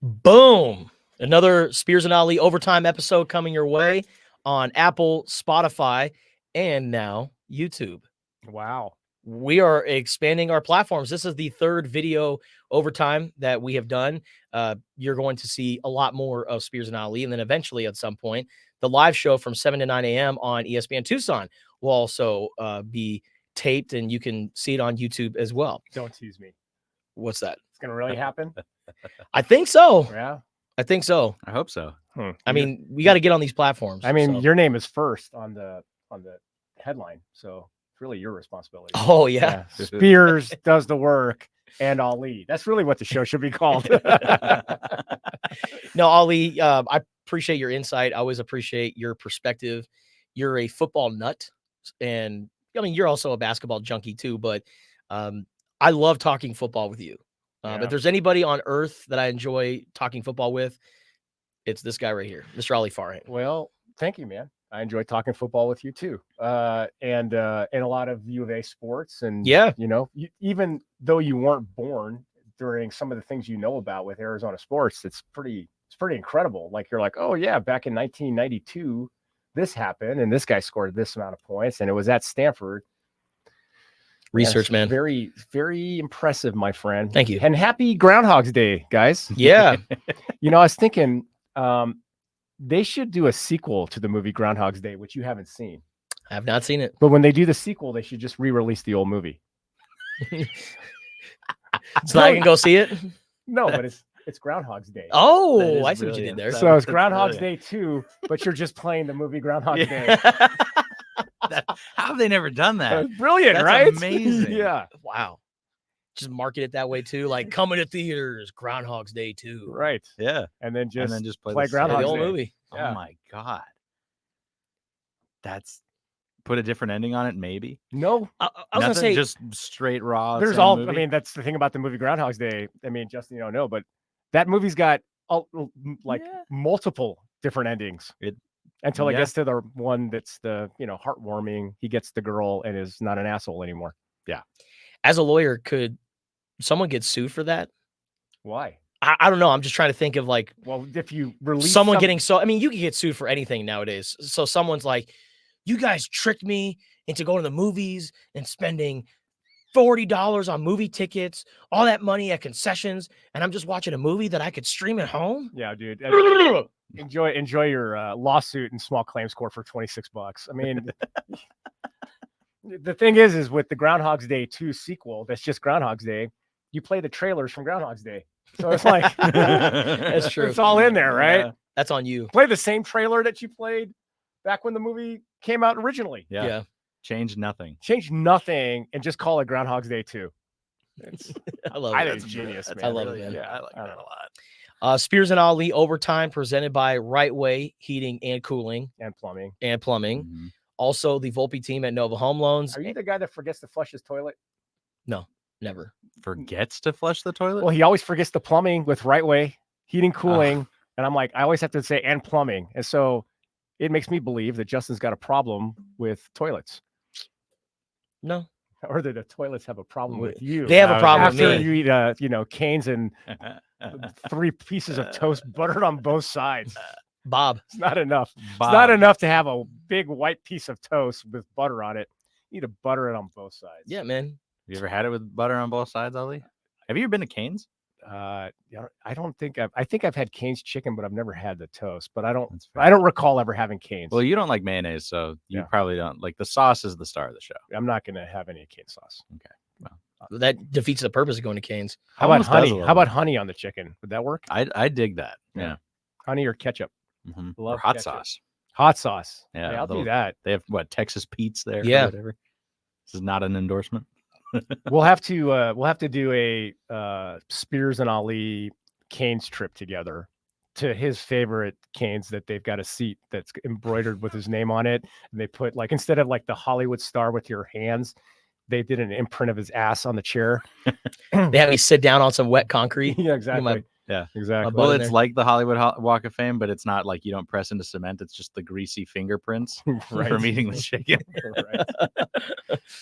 Boom. Another Spears and Ali overtime episode coming your way on Apple, Spotify, and now YouTube. Wow. We are expanding our platforms. This is the third video overtime that we have done. You're going to see a lot more of Spears and Ali. And then eventually at some point, the live show from 7 to 9 a.m. on ESPN Tucson will also be taped, and you can see it on YouTube as well. Don't tease me. What's that? It's going to really happen? I think so. Yeah. I think so. I hope so. I mean, we got to get on these platforms. I mean, so. your name is first on the headline, so it's really your responsibility. Oh, yeah. Spears does the work and Ali. That's really what the show should be called. No, Ali, I appreciate your insight. I always appreciate your perspective. You're a football nut, and I mean, you're also a basketball junkie too, but I love talking football with you. If there's anybody on earth that I enjoy talking football with, it's this guy right here, Mr. Ali Farhan. Well, thank you, man. I enjoy talking football with you too, and a lot of U of A sports. And yeah, even though you weren't born during some of the things you know about with Arizona sports, it's pretty incredible. Like you're like, oh yeah, back in 1992, this happened, and this guy scored this amount of points, and it was at Stanford. Research, man. Very, very impressive, my friend. Thank you. And happy Groundhog's Day, guys. Yeah. I was thinking they should do a sequel to the movie Groundhog's Day, which you haven't seen. I have not seen it. But when they do the sequel, they should just re-release the old movie. So I can go see it? No, but it's Groundhog's Day. Oh, I see what you did there. So it's Groundhog's Day 2, but you're just playing the movie Groundhog's Day. How have they never done that? That's brilliant, That's right? amazing. Yeah. Wow. Just market it that way too, like coming to theaters, Groundhog's Day 2. Right. Yeah. And then just play Groundhog's the old Day. movie. Yeah. Oh my God. That's put a different ending on it, maybe. No. I was going to say, just straight raw. There's all, movie. I mean, that's the thing about the movie Groundhog's Day. I mean, Justin, you don't know, but that movie's got multiple different endings. Until it gets to the one that's the, heartwarming. He gets the girl and is not an asshole anymore. Yeah. As a lawyer, could someone get sued for that? Why? I don't know. I'm just trying to think of if you release someone getting I mean, you can get sued for anything nowadays. So someone's like, you guys tricked me into going to the movies and spending $40 on movie tickets, all that money at concessions, and I'm just watching a movie that I could stream at home. Yeah, dude. Enjoy your lawsuit and small claims court for $26. I mean, the thing is with the Groundhog's Day 2 sequel, that's just Groundhog's Day. You play the trailers from Groundhog's Day, so it's like that's true. It's all in there, right? Yeah, that's on you. Play the same trailer that you played back when the movie came out originally. Yeah. Change nothing, and just call it Groundhog's Day 2. I love it. I think it's genius, man. I love it, man. Yeah, I like that a lot. Spears and Ali overtime presented by Right Way Heating and Cooling and Plumbing. Mm-hmm. Also, the Volpe team at Nova Home Loans. Are you the guy that forgets to flush his toilet? No, never. Forgets to flush the toilet? Well, he always forgets the plumbing with Right Way Heating, Cooling. And I'm like, I always have to say, and plumbing. And so it makes me believe that Justin's got a problem with toilets. No. Or that the toilets have a problem with you. They have a problem with me. After you eat, Cane's and 3 pieces of toast buttered on both sides. Bob. It's not enough. Bob. It's not enough to have a big white piece of toast with butter on it. You need to butter it on both sides. Yeah, man. You ever had it with butter on both sides, Ali? Have you ever been to Cane's? I don't think I think I've had Cane's chicken, but I've never had the toast. But I don't recall ever having Cane's. Well, you don't like mayonnaise, so you probably don't. Like, the sauce is the star of the show. I'm not going to have any Cane's sauce. Okay. Well, that defeats the purpose of going to Cane's. How about honey? How about honey on the chicken? Would that work? I dig that. Yeah. Honey or ketchup. Mm-hmm. Love hot ketchup. sauce. Hot sauce. Yeah, I'll do that. They have Texas Pete's there. Yeah. Or whatever. This is not an endorsement. We'll have to do a Spears and Ali Cane's trip together to his favorite Cane's that they've got a seat that's embroidered with his name on it, and they put instead of the Hollywood star with your hands, they did an imprint of his ass on the chair. They have me sit down on some wet concrete. Yeah, exactly. Yeah, exactly. Well, it's like the Hollywood Walk of Fame, but it's not like you don't press into cement. It's just the greasy fingerprints from eating the chicken.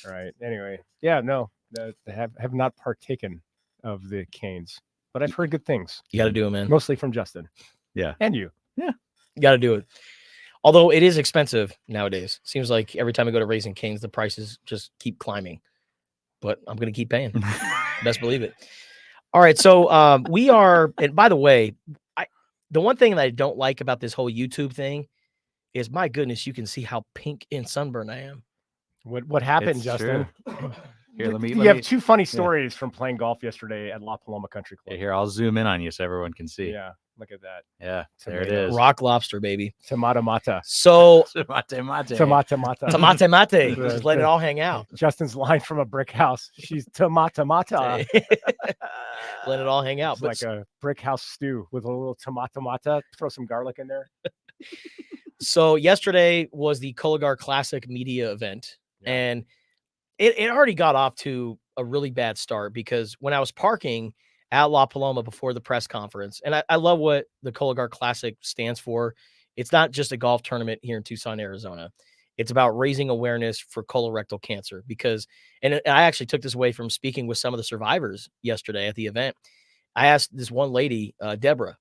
Right. Anyway, yeah, no, have not partaken of the Cane's. but I've heard good things. You got to do it, man. Mostly from Justin. Yeah. And you. You got to do it. Although it is expensive nowadays. Seems like every time I go to Raising Cane's, the prices just keep climbing. But I'm going to keep paying. Best believe it. All right. So we are, and by the way, the one thing that I don't like about this whole YouTube thing is, my goodness, you can see how pink and sunburned I am. What happened, It's Justin? Here, let me. You have two funny stories from playing golf yesterday at La Paloma Country Club. Yeah, here, I'll zoom in on you so everyone can see. Yeah, look at that. Yeah, there it Tomato. is. Rock lobster, baby. Tomato mata. So Tomate mate. Tomato mata. tomate mate. Just let it all hang out. Justin's line from a brick house. She's tomato mata. Let it all hang out. It's But like a brick house stew with a little tomato mata. Throw some garlic in there. so yesterday was the Cologar Classic media event, and it already got off to a really bad start, because when I was parking at La Paloma before the press conference, and I love what the Cologar Classic stands for. It's not just a golf tournament here in Tucson, Arizona. It's about raising awareness for colorectal cancer, because, and I actually took this away from speaking with some of the survivors yesterday at the event. I asked this one lady, Deborah,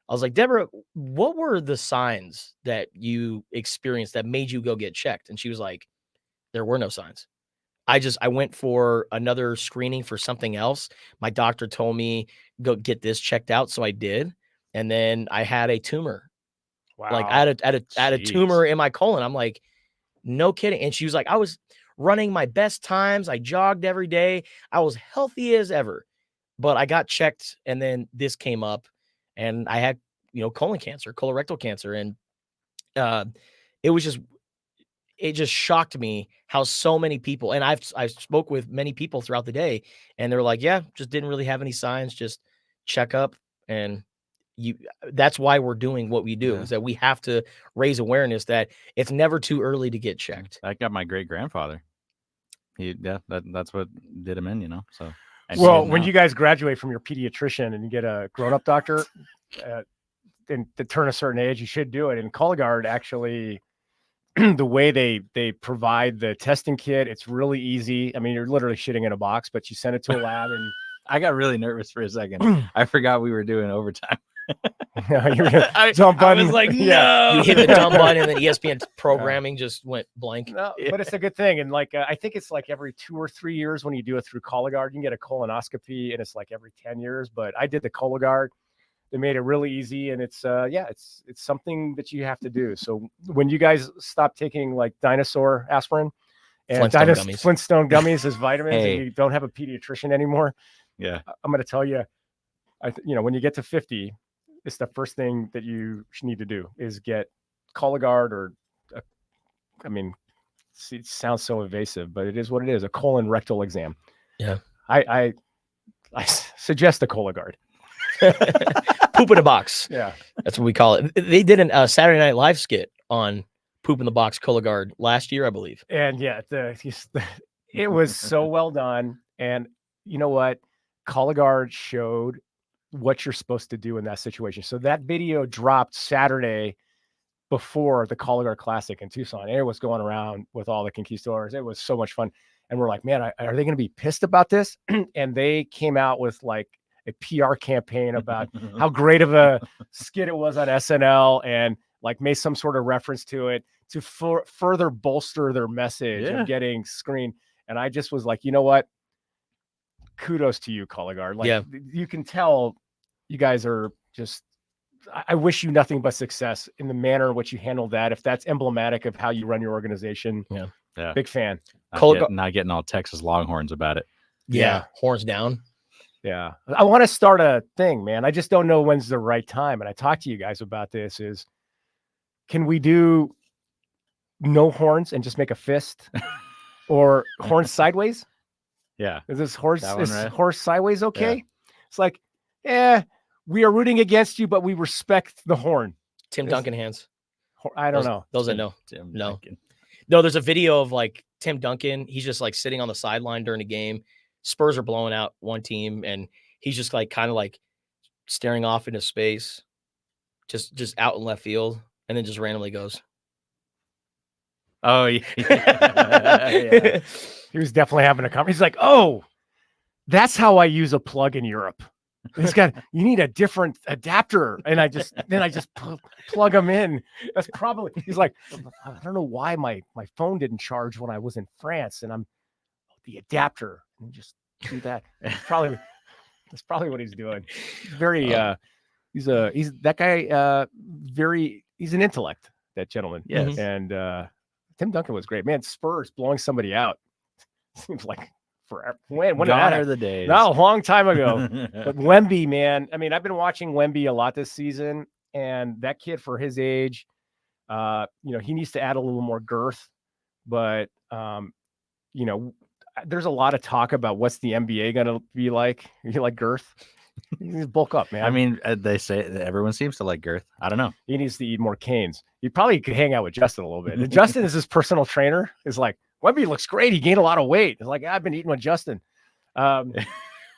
I was like, Deborah, what were the signs that you experienced that made you go get checked? And she was like, there were no signs. I went for another screening for something else. My doctor told me, go get this checked out. So I did. And then I had a tumor. Wow. Like I had a tumor in my colon. I'm like, no kidding. And she was like, I was running my best times. I jogged every day. I was healthy as ever, but I got checked. And then this came up, and I had, colon cancer, colorectal cancer. And it just shocked me how so many people, and I spoke with many people throughout the day, and they're like, yeah, just didn't really have any signs, just check up. And that's why we're doing what we do, is that we have to raise awareness that it's never too early to get checked. I got my great grandfather. That's what did him in, so. Well, when you guys graduate from your pediatrician and you get a grown-up doctor, and to turn a certain age, you should do it. And Cologuard actually, the way they provide the testing kit, it's really easy. I mean, you're literally shitting in a box, but you send it to a lab. And I got really nervous for a second. I forgot we were doing overtime. I was like, no. You hit the dumb button, and then ESPN programming just went blank. No, but it's a good thing. And like, I think it's like every 2 or 3 years when you do it through Cologuard, you can get a colonoscopy, and it's like every 10 years. But I did the Cologuard. They made it really easy, and it's something that you have to do. So when you guys stop taking like dinosaur aspirin and Flintstone gummies as vitamins, and you don't have a pediatrician anymore, I'm going to tell you, when you get to 50, it's the first thing that you need to do is get Cologuard, or it sounds so evasive, but it is what it is, a colon rectal exam. Yeah. I suggest the Cologuard. Poop in a box. Yeah. That's what we call it. They did a Saturday Night Live skit on poop in the box Cologuard last year, I believe. And it was so well done. And you know what? Cologuard showed what you're supposed to do in that situation. So that video dropped Saturday before the Cologuard Classic in Tucson. And it was going around with all the conquistadors. It was so much fun. And we're like, man, are they going to be pissed about this? And they came out with like a PR campaign about how great of a skit it was on SNL, and like made some sort of reference to it to further bolster their message of getting screened. And I just was like, you know what? Kudos to you, Cologuard. Like, you can tell you guys are just, I wish you nothing but success in the manner in which you handle that. If that's emblematic of how you run your organization. Yeah. Big fan. Not getting all Texas Longhorns about it. Yeah. Horns down. Yeah. I want to start a thing, man. I just don't know when's the right time. And I talked to you guys about this can we do no horns and just make a fist, or horns sideways? Yeah. Is this horse sideways? Okay. Yeah. It's like, we are rooting against you, but we respect the horn. Tim Duncan hands. I don't know. Those I know. No, there's a video of like Tim Duncan. He's just like sitting on the sideline during a game. Spurs are blowing out one team, and he's just like kind of like staring off into space, just out in left field, and then just randomly goes. Oh yeah. He was definitely having a conversation. He's like, oh, that's how I use a plug in Europe. You need a different adapter. And I just plug them in. That's probably, he's like, I don't know why my phone didn't charge when I was in France. And I'm the adapter, and just do that. That's probably what he's doing. He's very, he's that guy, he's an intellect, that gentleman. Yes. And Tim Duncan was great, man. Spurs blowing somebody out seems like forever. When Gone are the days. Not a long time ago. But Wemby, man, I mean, I've been watching Wemby a lot this season, and that kid for his age, he needs to add a little more girth, but there's a lot of talk about what's the NBA going to be like. You like girth? He needs to bulk up, man. I mean, they say everyone seems to like girth. I don't know. He needs to eat more canes. He probably could hang out with Justin a little bit. And Justin is his personal trainer. Is like, Wemby looks great. He gained a lot of weight. It's like, I've been eating with Justin.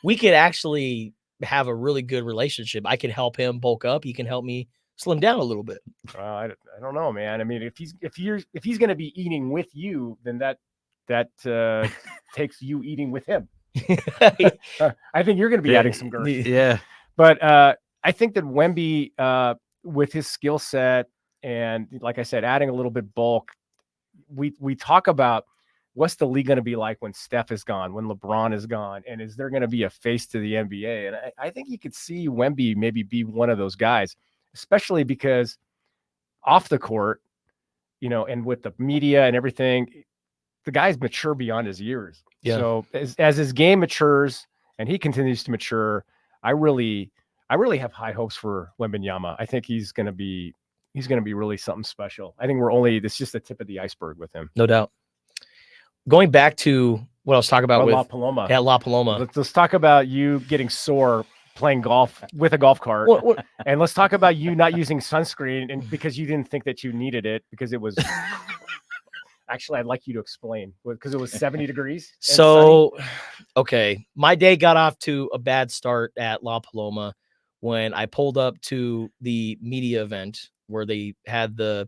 We could actually have a really good relationship. I can help him bulk up. He can help me slim down a little bit. I don't know, man. I mean, if he's going to be eating with you, then that takes you eating with him. I think you're going to be adding some girth. Yeah. But I think that Wemby, with his skill set and, like I said, adding a little bit bulk, we talk about what's the league going to be like when Steph is gone, when LeBron is gone, and is there going to be a face to the NBA? And I think you could see Wemby maybe be one of those guys, especially because off the court, and with the media and everything, the guy's mature beyond his years. Yeah. So as his game matures and he continues to mature, I really have high hopes for Wembanyama. I think he's going to be really something special. I think this is just the tip of the iceberg with him. No doubt. Going back to what I was talking about with La Paloma. Yeah, La Paloma. Let's talk about you getting sore playing golf with a golf cart. And let's talk about you not using sunscreen and because you didn't think that you needed it because it was actually, I'd like you to explain because it was 70 degrees. So, okay. My day got off to a bad start at La Paloma when I pulled up to the media event where they had the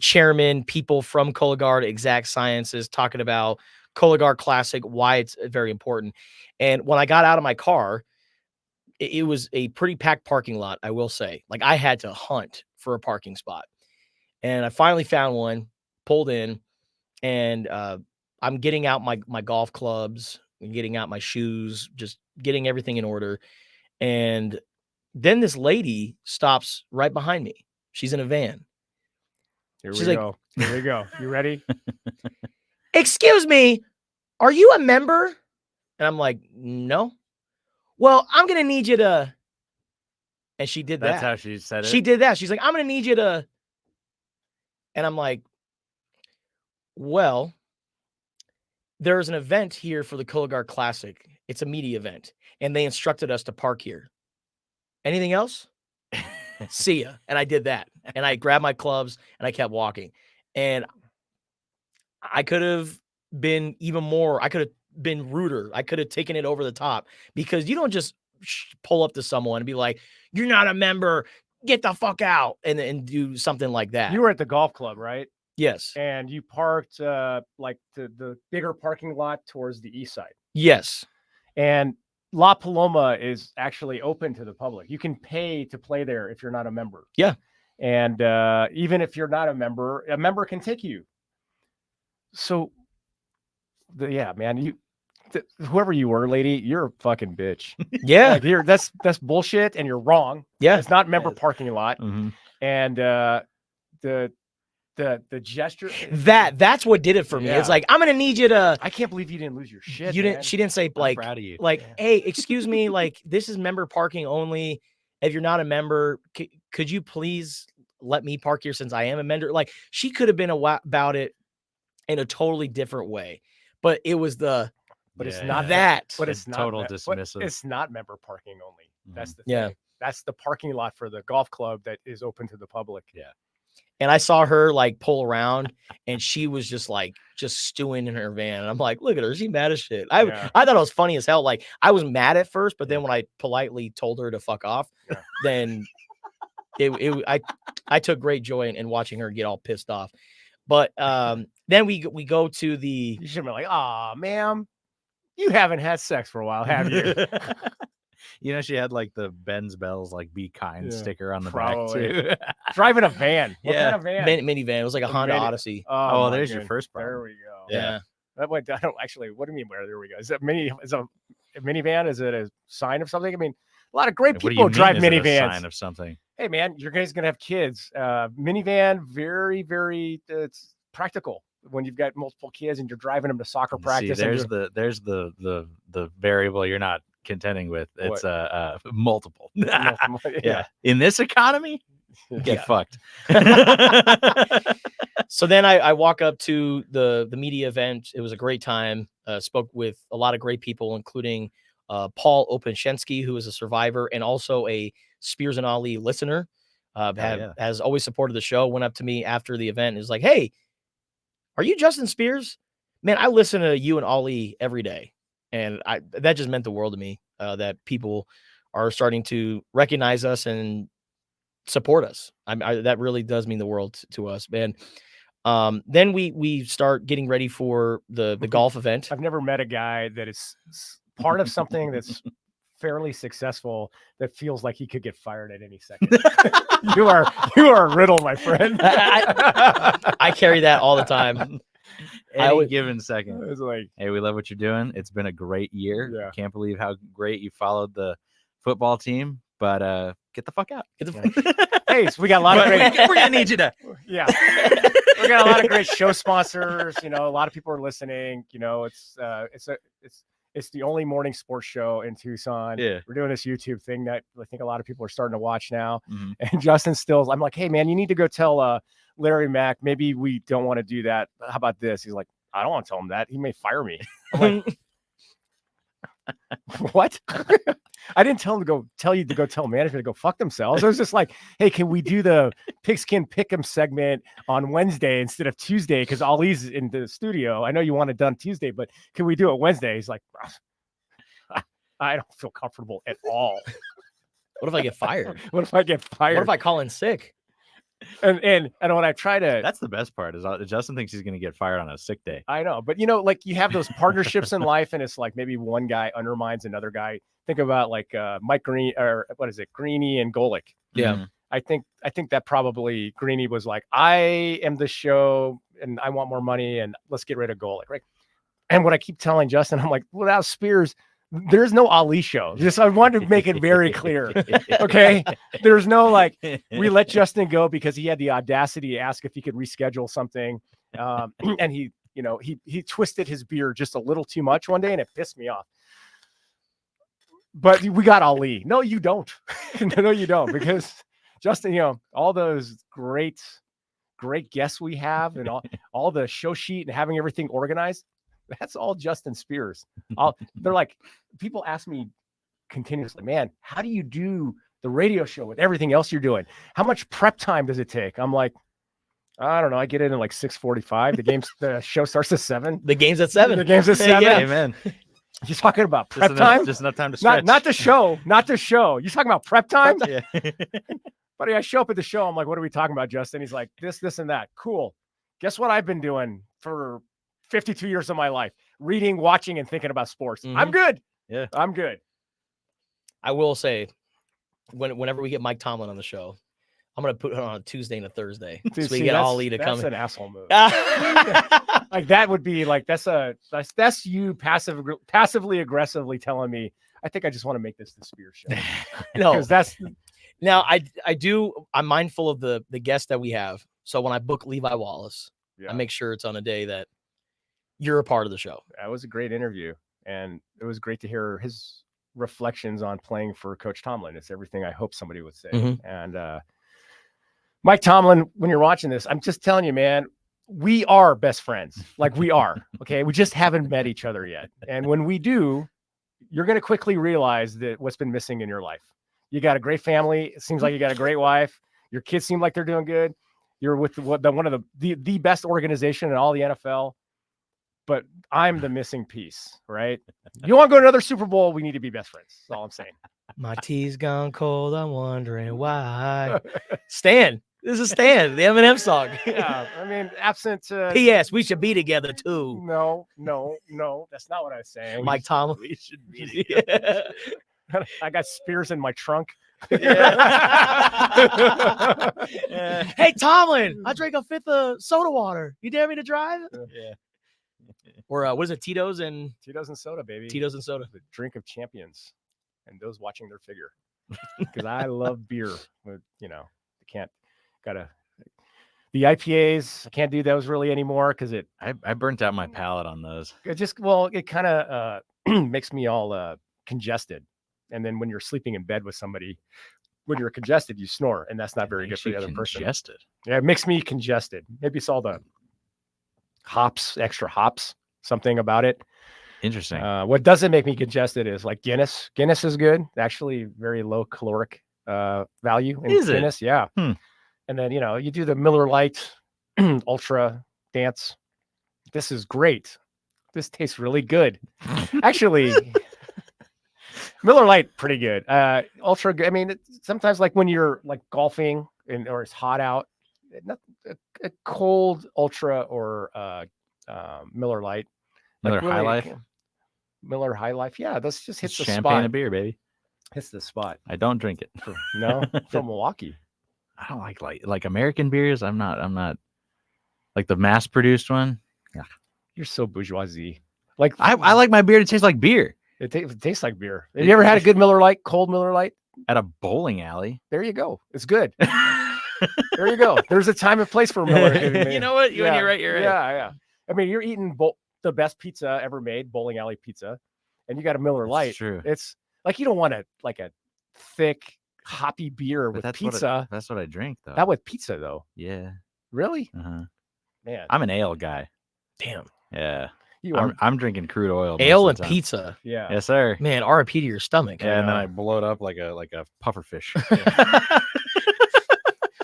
chairman, people from Cologuard Exact Sciences talking about Cologuard Classic, why it's very important. And when I got out of my car, it was a pretty packed parking lot, I will say. Like I had to hunt for a parking spot. And I finally found one, pulled in, and I'm getting out my golf clubs, getting out my shoes, just getting everything in order. And then this lady stops right behind me. She's in a van. Here we go. You ready? Excuse me, are you a member? And I'm like, no. Well, I'm going to need you to. And she did that. That's how she said it. She did that. She's like, I'm going to need you to. And I'm like, well, there's an event here for the Cologuard Classic. It's a media event. And they instructed us to park here. Anything else? See ya. And I did that. And I grabbed my clubs and I kept walking. And I could have been even more. I could have been ruder. I could have taken it over the top because you don't just pull up to someone and be like, you're not a member. Get the fuck out and do something like that. You were at the golf club, right? Yes. And you parked like the bigger parking lot towards the east side. Yes. And La Paloma is actually open to the public. You can pay to play there if you're not a member. Yeah. And even if you're not a member can take you. So, man, whoever you were, lady, you're a fucking bitch. Yeah. Like that's bullshit and you're wrong. Yeah. It's not member parking lot. Mm-hmm. And the gesture that's what did it for me. It's like, I'm gonna need you to. I can't believe you didn't lose your shit. She didn't say like, I'm proud of you. Like, hey, excuse me, like this is member parking only. If you're not a member, could you please let me park here since I am a member? Like she could have been about it in a totally different way, but it was it's not that. But it's not total dismissive. It's not member parking only. Mm-hmm. That's the thing. Yeah. That's the parking lot for the golf club that is open to the public. Yeah. And I saw her like pull around and she was just stewing in her van. And I'm like, look at her. She's mad as shit. I thought it was funny as hell. Like I was mad at first, but then when I politely told her to fuck off, then I took great joy in watching her get all pissed off. But then we go to the. You should be like, "Ah, ma'am, You haven't had sex for a while, have you? You know, she had like the Ben's Bells, like "Be Kind" Yeah, sticker on the probably. back too. Driving a van. What Yeah. kind of van? Minivan. It was like a Honda Odyssey. Oh, my there's your goodness. first There problem. we go. Yeah. That went. I don't actually. What do you mean? Where? There we go. Is it a minivan? Is it a sign of something? I mean, a lot of great What do you people mean, drive is it a minivans. sign of something. Hey man, your guys gonna have kids. Minivan, very, very. It's practical when you've got multiple kids and you're driving them to soccer practice. See, there's the variable you're not contending with. It's multiple. Yeah. In this economy, get fucked. So then I walk up to the media event. It was a great time. Spoke with a lot of great people, including Paul Openshensky, who is a survivor and also a Spears and Ali listener. Has always supported the show. Went up to me after the event and is like, "Hey, are you Justin Spears? Man, I listen to you and Ali every day." And that just meant the world to me, that people are starting to recognize us and support us. That really does mean the world to us, man. Then we start getting ready for the golf event. I've never met a guy that is part of something that's fairly successful that feels like he could get fired at any second. You are a riddle, my friend. I carry that all the time. Any given second. It's like, hey, we love what you're doing. It's been a great year. Yeah. Can't believe how great you followed the football team, but get the fuck out. Hey, so we got a lot of great. We're gonna need you to. Yeah, we got a lot of great show sponsors. You know, a lot of people are listening. You know, it's the only morning sports show in Tucson. Yeah. We're doing this YouTube thing that I think a lot of people are starting to watch now. Mm-hmm. And Justin Stills, I'm like, hey man, you need to go tell Larry Mack, maybe we don't want to do that. How about this? He's like, I don't want to tell him that. He may fire me. I'm like, what? I didn't tell him to tell management to go fuck themselves. I was just like, hey, can we do the Pigskin Pick'em segment on Wednesday instead of Tuesday? Because Ali's in the studio. I know you want it done Tuesday, but can we do it Wednesday? He's like, I don't feel comfortable at all. What if I get fired? What if I get fired? What if I call in sick? And when I try to, that's the best part is Justin thinks he's going to get fired on a sick day. I know, but you know, like you have those partnerships in life, and it's like maybe one guy undermines another guy. Think about like Mike Green, or what is it, Greeny and Golick. Yeah, Mm-hmm. I think that probably Greeny was like, I am the show, and I want more money, and let's get rid of Golick, right? And what I keep telling Justin, I'm like, without Spears, there's no Ali show. Just I wanted to make it very clear. Okay. There's no like, we let Justin go because he had the audacity to ask if he could reschedule something. And he twisted his beard just a little too much one day and it pissed me off. But we got Ali. No, you don't. No, you don't. Because Justin, you know, all those great guests we have and all the show sheet and having everything organized, that's all Justin Spears. They're like, people ask me continuously, man, how do you do the radio show with everything else you're doing? How much prep time does it take? I'm like, I don't know. I get in at like 6:45. The show starts at 7. The game's at 7. The game's at 7. Yeah. Amen. You're talking about prep time? Just enough time to stretch. Not the show. Not the show. You're talking about prep time? Yeah. Buddy, I show up at the show. I'm like, what are we talking about, Justin? He's like, this, and that. Cool. Guess what I've been doing for 52 years of my life? Reading, watching, and thinking about sports. Mm-hmm. I'm good. Yeah. I'm good. I will say, whenever we get Mike Tomlin on the show, I'm going to put it on a Tuesday and a Thursday. Dude, so we get Ali to come. That's an asshole move. Like that would be like, that's you passively aggressively telling me, I think I just want to make this the Spears show. No, that's now I'm mindful of the guests that we have. So when I book Levi Wallace, I make sure it's on a day that you're a part of the show. That was a great interview. And it was great to hear his reflections on playing for Coach Tomlin. It's everything I hope somebody would say. Mm-hmm. And Mike Tomlin, when you're watching this, I'm just telling you, man, we are best friends. Like we are. Okay. We just haven't met each other yet. And when we do, you're going to quickly realize that what's been missing in your life. You got a great family. It seems like you got a great wife. Your kids seem like they're doing good. You're with one of the best organization in all the NFL. But I'm the missing piece, right? You want to go to another Super Bowl? We need to be best friends. That's all I'm saying. My tea's gone cold. I'm wondering why. Stan, This is Stan, the Eminem song. Yeah, I mean, absent. P.S. We should be together too. No, that's not what I was saying. Mike Tomlin. We should be together. I got spears in my trunk. Hey, Tomlin, I drank a fifth of soda water. You dare me to drive? Yeah. Or what is it? Tito's and soda, baby. Tito's and soda. The drink of champions and those watching their figure. Because I love beer. But, the IPAs, I can't do those really anymore because I burnt out my palate on those. It kind of makes me all congested. And then when you're sleeping in bed with somebody, when you're congested, you snore, and that's not very good for the other person. Congested. Yeah, it makes me congested. Maybe it's all the extra hops, something about it. Interesting. What doesn't make me congested is like Guinness. Guinness is good. Actually, very low caloric value in Guinness. Yeah. And then, you do the Miller Lite Ultra dance. This is great. This tastes really good. Actually, Miller Lite, pretty good. Ultra good. I mean, sometimes like when you're like golfing or it's hot out, a cold Ultra or Miller Lite. Miller High Life. Miller High Life. Yeah, this just hits the champagne spot. and beer, baby. Hits the spot. I don't drink it. No, from Milwaukee. I don't like American beers. I'm not like the mass produced one. Yeah. You're so bourgeoisie. Like I like my beer to taste like beer. It tastes like beer. Have you ever had a good Miller Lite, cold Miller Lite? At a bowling alley. There you go. It's good. There you go. There's a time and place for Miller. You know what? You're right. You're right. Yeah. I mean, you're eating the best pizza ever made, bowling alley pizza, and you got a Miller Lite. True. It's like you don't want a thick, hoppy beer with pizza. That's what I drink, though. Not with pizza, though. Yeah. Really? Uh-huh. Man, I'm an ale guy. Damn. Yeah. You are. I'm drinking crude oil. Ale and pizza. Yeah. Yes, sir. Man, RIP to your stomach. Yeah, and then I blow it up like a puffer fish.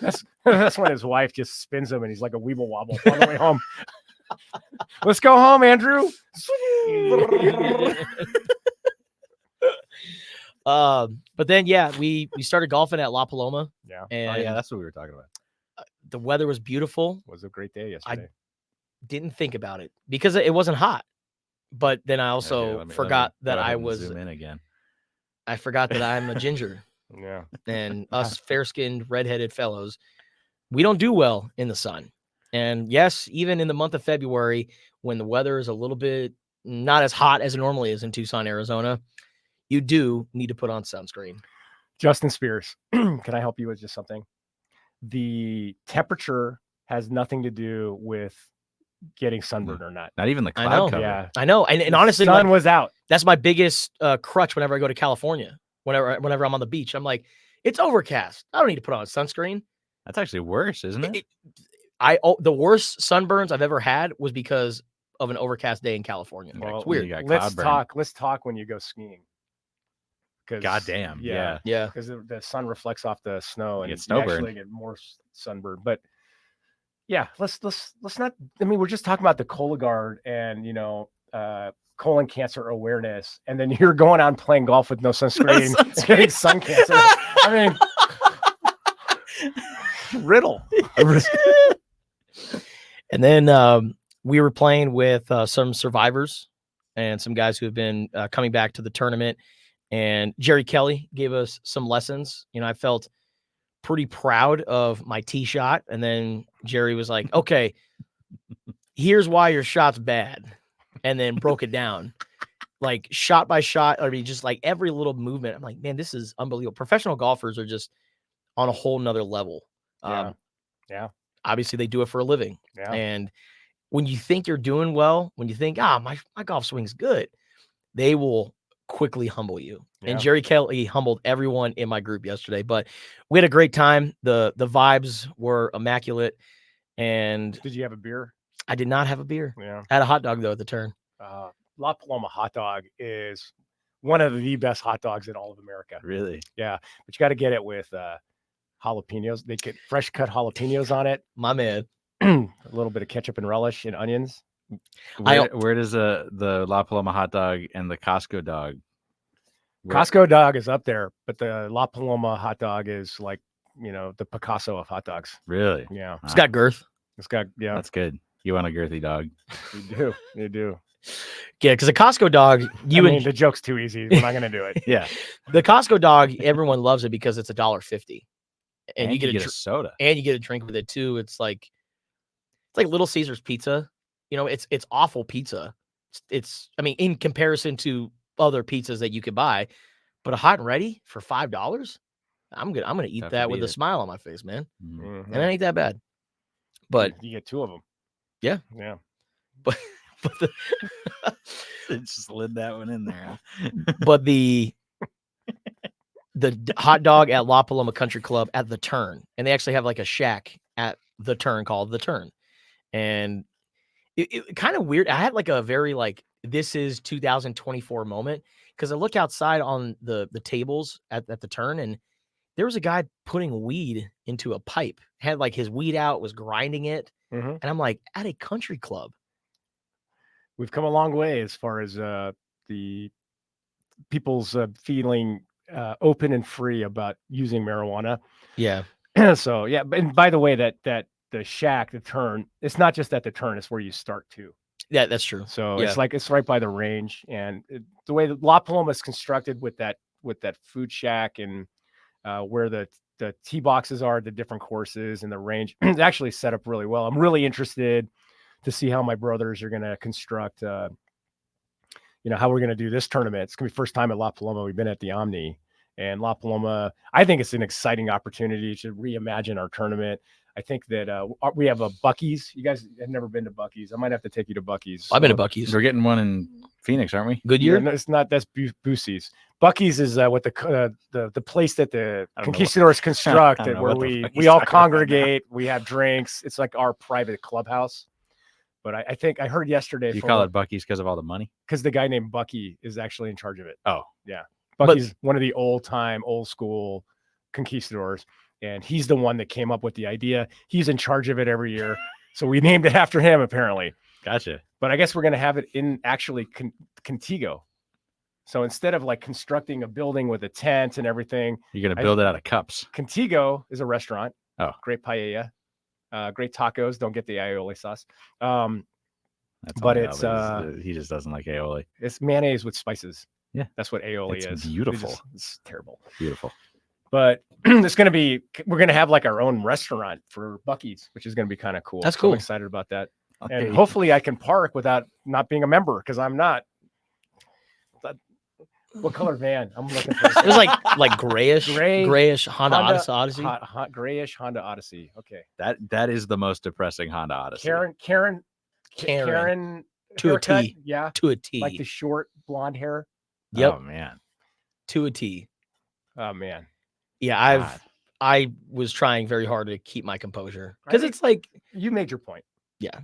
That's when his wife just spins him and he's like a weeble wobble on the way home. Let's go home, Andrew. But then we started golfing at La Paloma. Yeah. And that's what we were talking about. The weather was beautiful. It was a great day yesterday. Didn't think about it because it wasn't hot. But then I also forgot that I was zoom in again. I forgot that I'm a ginger. Yeah. And us fair-skinned, redheaded fellows, we don't do well in the sun. And yes, even in the month of February, when the weather is a little bit not as hot as it normally is in Tucson, Arizona, you do need to put on sunscreen. Justin Spears, can I help you with just something? The temperature has nothing to do with getting sunburned or not. Not even the cloud cover. Yeah, I know. And honestly, the sun was out. That's my biggest crutch whenever I go to California. Whenever I'm on the beach, I'm like, it's overcast. I don't need to put on sunscreen. That's actually worse, isn't it? The worst sunburns I've ever had was because of an overcast day in California. Well, it's weird. Let's talk when you go skiing. Goddamn. Yeah. Because the sun reflects off the snow and you actually get more sunburn. But yeah, let's not. I mean, we're just talking about the Cologuard and colon cancer awareness, and then you're going on playing golf with no sunscreen, getting sun cancer. I mean, riddle. And then we were playing with some survivors and some guys who have been coming back to the tournament. And Jerry Kelly gave us some lessons. I felt pretty proud of my tee shot. And then Jerry was like, okay, here's why your shot's bad. And then broke it down like shot by shot. I mean, just like every little movement. I'm like, man, this is unbelievable. Professional golfers are just on a whole nother level. Yeah. Obviously they do it for a living. Yeah. And when you think you're doing well, when you think, my golf swing's good, they will quickly humble you. Yeah. And Jerry Kelly humbled everyone in my group yesterday, but we had a great time. The vibes were immaculate. And did you have a beer? I did not have a beer. Yeah. I had a hot dog though at the turn. La Paloma hot dog is one of the best hot dogs in all of America. Really? Yeah. But you got to get it with jalapenos. They get fresh cut jalapenos on it. My man. A little bit of ketchup and relish and onions. Where does the La Paloma hot dog and the Costco dog? Costco dog is up there, but the La Paloma hot dog is like the Picasso of hot dogs. Really? Yeah. It's got girth. It's got, yeah. That's good. You want a girthy dog? You do. Yeah, because a Costco dog, the joke's too easy. We're not going to do it. Yeah. The Costco dog, everyone loves it because it's $1.50. And you get a soda. And you get a drink with it too. It's like Little Caesars pizza. It's awful pizza. I mean, in comparison to other pizzas that you could buy, but a hot and ready for $5, I'm gonna eat Tough to that with beat a it. smile on my face, man. Mhm. And it ain't that bad. But you get 2 of them. Yeah. Yeah. but It just slid that one in there. but the hot dog at La Paloma Country Club at the Turn, and they actually have like a shack at the Turn called the Turn, and it kind of weird. I had like a very this is 2024 moment because I look outside on the tables at the Turn, and there was a guy putting weed into a pipe. Had like his weed out, was grinding it, and I'm like, at a country club. We've come a long way as far as the people's feeling open and free about using marijuana. Yeah. So yeah, and by the way, that the shack, the Turn, it's not just at the Turn; it's where you start too. Yeah, that's true. So it's right by the range, and the way that La Paloma is constructed with that food shack and where the tee boxes are, the different courses and the range, it's actually set up really well. I'm really interested to see how my brothers are going to construct, how we're going to do this tournament. It's going to be first time at La Paloma. We've been at the Omni, and La Paloma, I think it's an exciting opportunity to reimagine our tournament. I think that we have a Buc-ee's. You guys have never been to Buc-ee's. I might have to take you to Buc-ee's. I've been to Buc-ee's. We're getting one in Phoenix, aren't we? Goodyear? No, it's not. That's Boosie's. Buc-ee's is what the place that the conquistadors construct, where we all congregate. We have drinks. It's like our private clubhouse. But I think I heard yesterday. You call it Buc-ee's because of all the money? Because the guy named Bucky is actually in charge of it. Oh, yeah. Bucky's one of the old school conquistadors, and he's the one that came up with the idea. He's in charge of it every year, so we named it after him. Apparently, gotcha. But I guess we're going to have it in actually Contigo. So instead of like constructing a building with a tent and everything, you're going to build it out of cups. Contigo is a restaurant. Oh, great paella. Great tacos. Don't get the aioli sauce. But it's he just doesn't like aioli. It's mayonnaise with spices. Yeah, that's what aioli is. Beautiful. It's terrible. Beautiful. But we're going to have like our own restaurant for Buc-ee's, which is going to be kind of cool. That's cool. I'm excited about that. Okay. And hopefully I can park without not being a member, because I'm not. What color van? I'm looking for. It was like grayish Honda Odyssey. Hot grayish Honda Odyssey. Okay. That is the most depressing Honda Odyssey. Karen to a T. Yeah. To a T. Like the short blonde hair. Yep. Oh man. To a T. Oh man. Yeah, I was trying very hard to keep my composure, because it's like, you made your point. Yeah.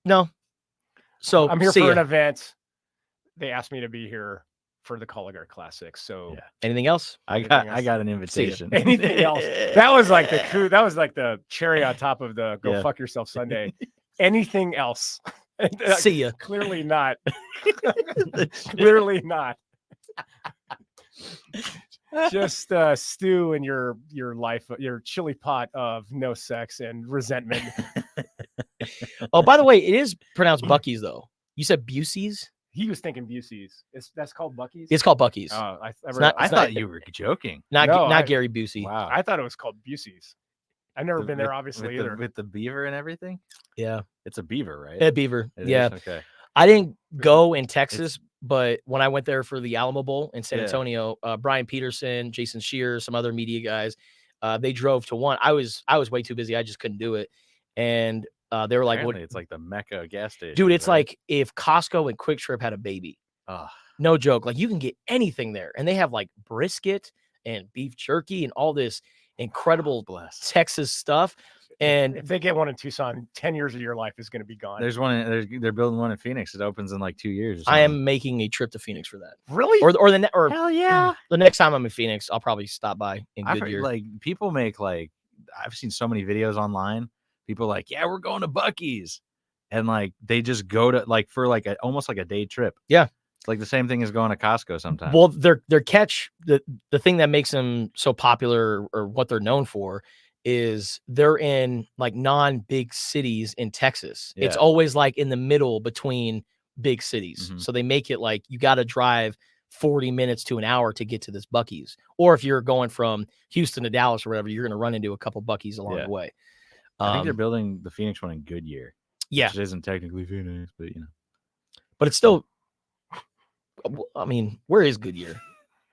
No. So I'm here for an event. They asked me to be here for the Colligar Classic. So yeah. Anything else? I got an invitation. Anything else? That was like the cherry on top of the go fuck yourself Sunday. Anything else? See ya. Clearly not. Clearly not. Just stew in your life, your chili pot of no sex and resentment. Oh, by the way, it is pronounced Buc-ee's though. You said Busey's? He was thinking Busey's. That's called Buc-ee's? It's called Buc-ee's. Oh, I thought you were joking. Not Gary Busey. Wow. I thought it was called Busey's. I've never been there, obviously, either. With the beaver and everything? Yeah. It's a beaver, right? A beaver. Yeah. Okay. I didn't go in Texas, but when I went there for the Alamo Bowl in San Antonio, Brian Peterson, Jason Shearer, some other media guys, they drove to one. I was way too busy. I just couldn't do it. And they were like, "What?" It's like the Mecca gas station, dude. It's like if Costco and Quick Trip had a baby. No joke. Like, you can get anything there, and they have like brisket and beef jerky and all this incredible Texas stuff. And if they get one in Tucson, 10 years of your life is going to be gone. There's one. They're building one in Phoenix. It opens in like 2 years. I am making a trip to Phoenix for that. Really? Or hell yeah. The next time I'm in Phoenix, I'll probably stop by in Goodyear. Like, people make I've seen so many videos online. People like, yeah, we're going to Buc-ee's, and like they just go to for almost like a day trip. Yeah. It's like the same thing as going to Costco sometimes. Well, their catch, the thing that makes them so popular or what they're known for is they're in like non-big cities in Texas. It's Yeah. always like in the middle between big cities. Mhm. So they make it like you got to drive 40 minutes to an hour to get to this Buc-ee's. Or if you're going from Houston to Dallas or whatever, you're going to run into a couple Buc-ee's along Yeah. the way. I think they're building the Phoenix one in Goodyear. Yeah. Which isn't technically Phoenix, but you know. But it's still, I mean, where is Goodyear?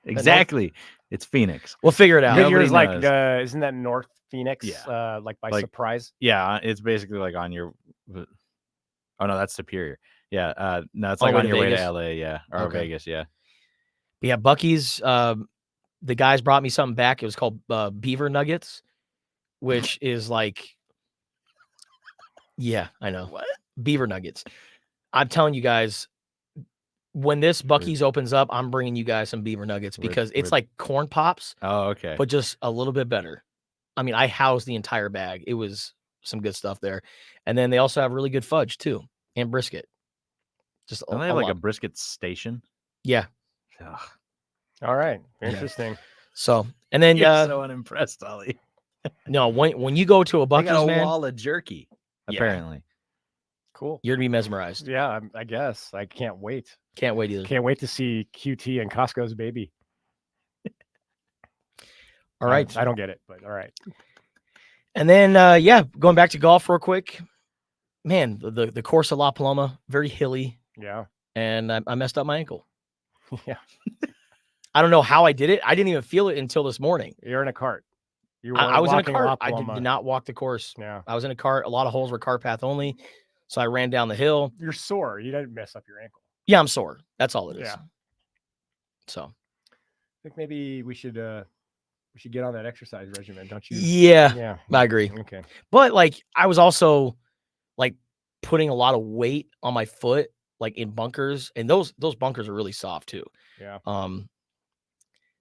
Exactly. It's Phoenix. We'll figure it out. Goodyear's like, knows. isn't that North Phoenix? Yeah. Like by Like- Surprise. Yeah, it's basically like on your. Oh no, that's Superior. Yeah, no, it's All like the way on to your way Vegas? to LA. Yeah, or Okay. Vegas. Yeah. Yeah, Buc-ee's. The guys brought me something back. It was called Beaver Nuggets, which is like, yeah, I know. What? Beaver Nuggets. I'm telling you guys, when this Buc-ee's opens up, I'm bringing you guys some Beaver Nuggets because it's like corn pops, Oh, okay. but just a little bit better. I mean, I housed the entire bag. It was some good stuff there. And then they also have really good fudge too and brisket. Just Don't they have like a brisket station? Yeah. Ugh. All right. Yeah. Interesting. So, and then You're so unimpressed, Ollie. no, when you go to a They Buc-ee's, got a man, wall of jerky. Yeah. Apparently. Cool. you're gonna be mesmerized. Yeah, I guess. I can't wait. Can't wait either. Can't wait to see QT and Costco's baby. All right. I don't get it, but all right. And then yeah, going back to golf real quick. Man, the course of La Paloma, very hilly, Yeah. and I messed up my ankle. Yeah. I don't know how I did it. I didn't even feel it until this morning. You're in a cart. You I was in a walking La cart. I Paloma. did not walk the course. Yeah. I was in a cart. A lot of holes were cart path only. So I ran down the hill. You're sore. You didn't mess up your ankle. Yeah, I'm sore. That's all it is. Yeah. So I think maybe we should get on that exercise regimen, don't you? yeah, Yeah. I agree. Okay. But like I was also like putting a lot of weight on my foot, like in bunkers, and those bunkers are really soft too. Yeah.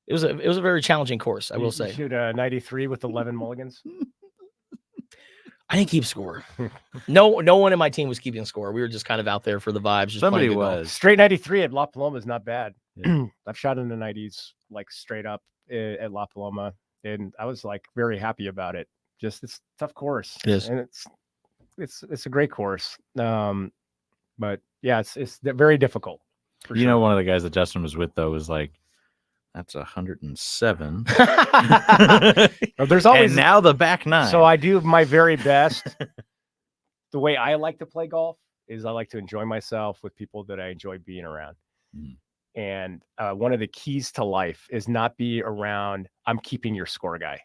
It was a very challenging course, I will You say. shoot 93 with 11 mulligans. I didn't keep score. No one in my team was keeping score. We were just kind of out there for the vibes. Just Somebody playing good golf. was. Straight 93 at La Paloma is not bad. Yeah. I've shot in the 90s, like straight up at La Paloma, and I was like very happy about it. Just it's a tough course. It is. And it's a great course. But yeah, it's very difficult. For You sure. know, one of the guys that Justin was with though was like, that's 107. There's always And now the back nine. So I do my very best. The way I like to play golf is I like to enjoy myself with people that I enjoy being around. Mm. And one of the keys to life is not be around, I'm keeping your score guy.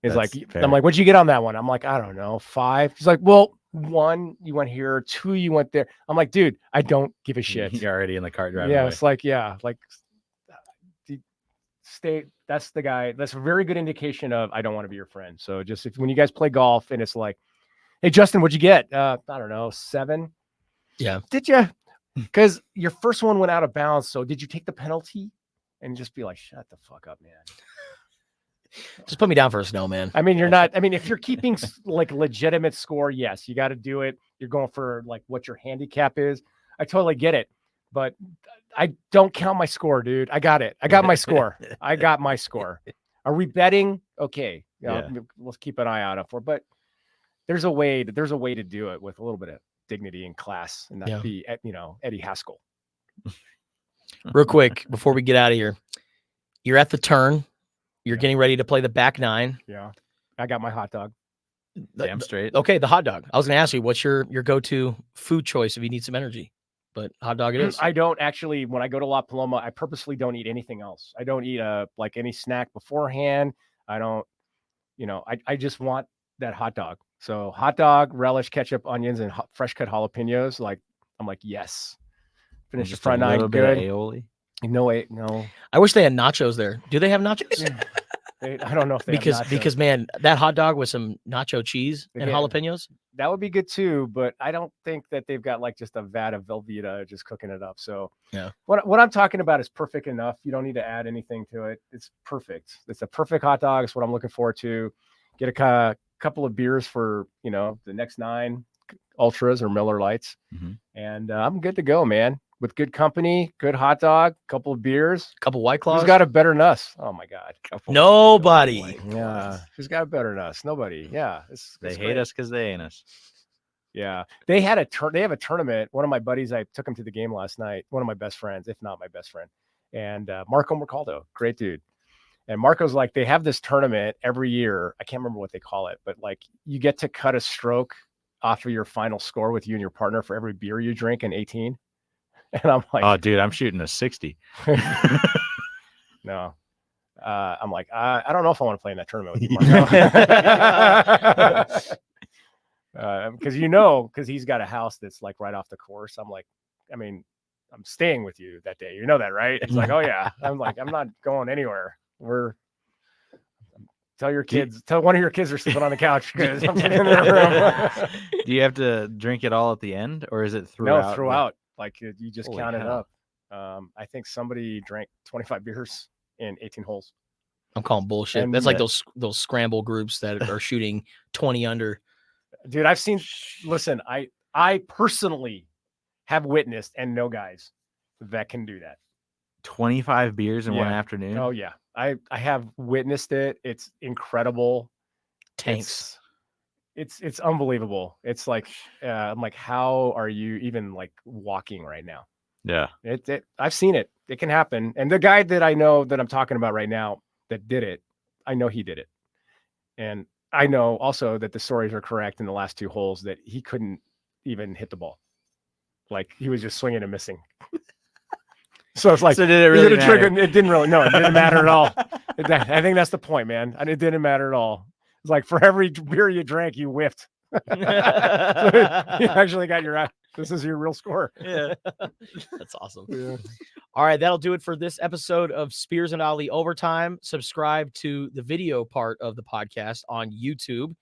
It's That's like, fair. I'm like, what'd you get on that one? I'm like, I don't know, 5. He's like, well, 1, you went here, 2, you went there. I'm like, dude, I don't give a shit. You're already in the cart driving Yeah, away. it's like, stay. That's the guy. That's a very good indication of I don't want to be your friend. So just when you guys play golf and it's like, hey Justin, what'd you get? I don't know, 7. Yeah. Did you? Because your first one went out of bounds. So did you take the penalty? And just be like, shut the fuck up, man. Just put me down for a snow, man. I mean, you're not. I mean, if you're keeping like legitimate score, yes, you got to do it. You're going for like what your handicap is. I totally get it, but I don't count my score, dude. I got it. I got my score. I got my score. Are we betting? Okay, Yeah. Let's keep an eye out for. But there's a way to do it with a little bit of dignity and class, and not Yeah. be Eddie Haskell. Real quick before we get out of here, you're at the turn. You're Yeah. getting ready to play the back 9. Yeah, I got my hot dog. Damn straight. Okay, the hot dog. I was going to ask you, what's your go-to food choice if you need some energy? But hot dog it is. I don't actually, when I go to La Paloma, I purposely don't eat anything else. I don't eat like any snack beforehand. I don't, I just want that hot dog. So hot dog, relish, ketchup, onions, and fresh cut jalapenos. Like, I'm like, yes. Finish the Just front a 9 little bit of good. aioli. No. I wish they had nachos there. Do they have nachos? I don't know if they have nachos. because man, that hot dog with some nacho cheese and Yeah. jalapenos. That would be good too, but I don't think that they've got like just a vat of Velveeta just cooking it up. So Yeah. What I'm talking about is perfect enough. You don't need to add anything to it. It's perfect. It's a perfect hot dog. It's what I'm looking forward to. Get a couple of beers for, the next 9 ultras or Miller Lights. Mhm. And I'm good to go, man. with good company, good hot dog, couple of beers, couple White Claws. Who's got it better than us? Oh my God. Nobody. Yeah. Who's got it better than us? Nobody. Yeah. They hate us because they ain't us. Yeah. They have a tournament. One of my buddies, I took him to the game last night. One of my best friends, if not my best friend. And Marco Mercaldo, great dude. And Marco's like, they have this tournament every year. I can't remember what they call it, but like you get to cut a stroke off of your final score with you and your partner for every beer you drink in 18. And I'm like, oh, dude, I'm shooting a 60. No. I'm like, I don't know if I want to play in that tournament with you, Marco. Because he's got a house that's like right off the course. I'm like, I'm staying with you that day. You know that, right? He's like, oh yeah. I'm like, I'm not going anywhere. Tell one of your kids are sleeping on the couch because I'm sitting in their room. Do you have to drink it all at the end, or is it throughout? No, throughout. Like you just count it up. I think somebody drank 25 beers in 18 holes. I'm calling bullshit. And that's like those scramble groups that are shooting 20 under. Dude, I've seen. Listen, I personally have witnessed and know guys that can do that. 25 beers in one afternoon. Oh yeah, I have witnessed it. It's incredible. Tanks. It's unbelievable. It's like I'm like, how are you even like walking right now? Yeah. I've seen it. It can happen. And the guy that I know that I'm talking about right now that did it, I know he did it. And I know also that the stories are correct in the last 2 holes that he couldn't even hit the ball. Like he was just swinging and missing. So it's like, so did it really matter? It didn't really, no, it didn't matter at all. I think that's the point, man. And it didn't matter at all. It's like for every beer you drank, you whiffed. So you actually got this is your real score. Yeah. That's awesome. Yeah. All right. That'll do it for this episode of Spears and Ali Overtime. Subscribe to the video part of the podcast on YouTube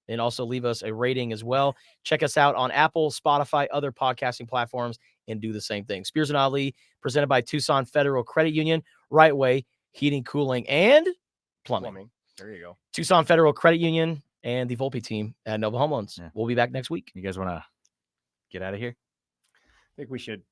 and also leave us a rating as well. Check us out on Apple, Spotify, other podcasting platforms, and do the same thing. Spears and Ali, presented by Tucson Federal Credit Union, Right Way, Heating, Cooling, and Plumbing. There you go. Tucson Federal Credit Union and the Volpe team at Nova Home Loans. Yeah. We'll be back next week. You guys want to get out of here? I think we should.